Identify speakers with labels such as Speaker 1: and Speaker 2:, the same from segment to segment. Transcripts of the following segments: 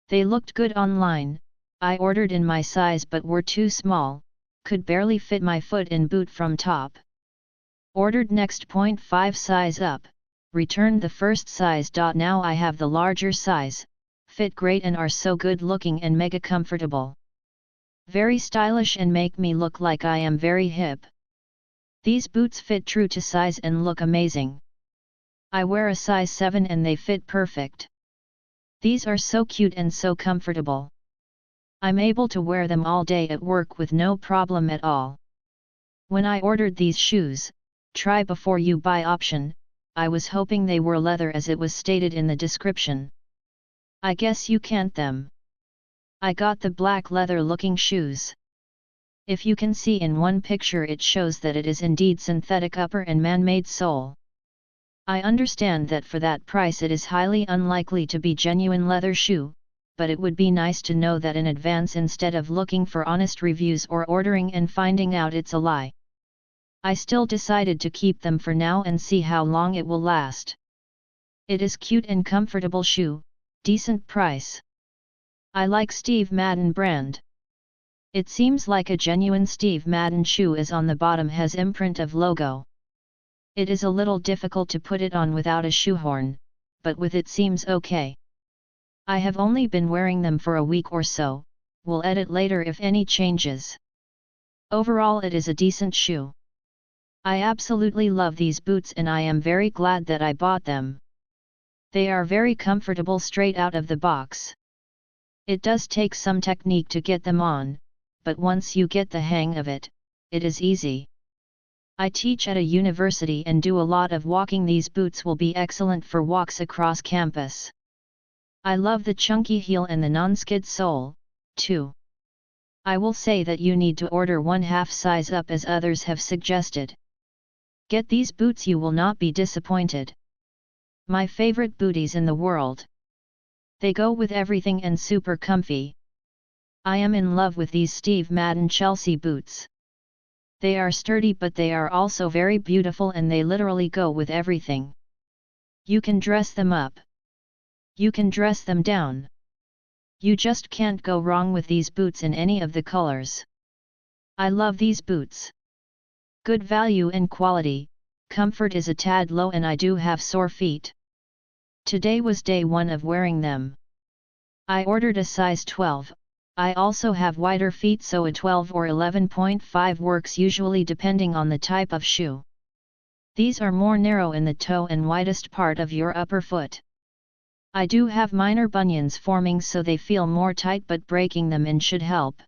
Speaker 1: They looked good online. I ordered in my size but were too small, could barely fit my foot in boot from top. Ordered next 0.5 size up, returned the first size. Now I have the larger size, fit great and are so good looking and mega comfortable. Very stylish and make me look like I am very hip. These boots fit true to size and look amazing. I wear a size 7 and they fit perfect. These are so cute and so comfortable. I'm able to wear them all day at work with no problem at all. When I ordered these shoes, try before you buy option, I was hoping they were leather as it was stated in the description. I guess you can't them. I got the black leather looking shoes. If you can see in one picture it shows that it is indeed synthetic upper and man-made sole. I understand that for that price it is highly unlikely to be genuine leather shoe, but it would be nice to know that in advance instead of looking for honest reviews or ordering and finding out it's a lie. I still decided to keep them for now and see how long it will last. It is cute and comfortable shoe, decent price. I like Steve Madden brand. It seems like a genuine Steve Madden shoe as on the bottom has imprint of logo. It is a little difficult to put it on without a shoehorn, but with it seems okay. I have only been wearing them for a week or so, will edit later if any changes. Overall it is a decent shoe. I absolutely love these boots and I am very glad that I bought them. They are very comfortable straight out of the box. It does take some technique to get them on, but once you get the hang of it, it is easy. I teach at a university and do a lot of walking. These boots will be excellent for walks across campus. I love the chunky heel and the non-skid sole, too. I will say that you need to order 1/2 size up as others have suggested. Get these boots, you will not be disappointed. My favorite booties in the world. They go with everything and super comfy. I am in love with these Steve Madden Chelsea boots. They are sturdy but they are also very beautiful and they literally go with everything. You can dress them up. You can dress them down. You just can't go wrong with these boots in any of the colors. I love these boots. Good value and quality, comfort is a tad low and I do have sore feet. Today was day 1 of wearing them. I ordered a size 12. I also have wider feet so a 12 or 11.5 works usually depending on the type of shoe. These are more narrow in the toe and widest part of your upper foot. I do have minor bunions forming so they feel more tight but breaking them in should help.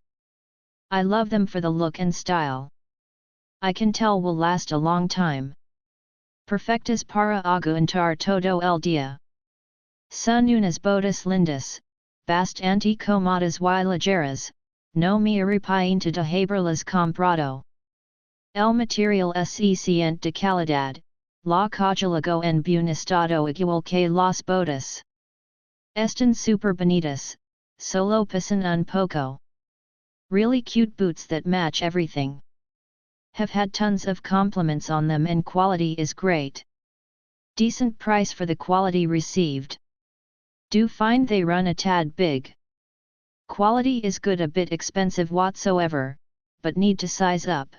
Speaker 1: I love them for the look and style. I can tell will last a long time. Perfectas para aguantar todo el día. Son unas botas lindas, bastante cómodas y ligeras, no me arrepiento de haberlas comprado. El material es excelente de calidad, la código en buen estado igual que las botas. Están super bonitas, solo pesan un poco. Really cute boots that match everything. Have had tons of compliments on them and quality is great. Decent price for the quality received. Do find they run a tad big. Quality is good, a bit expensive whatsoever, but need to size up.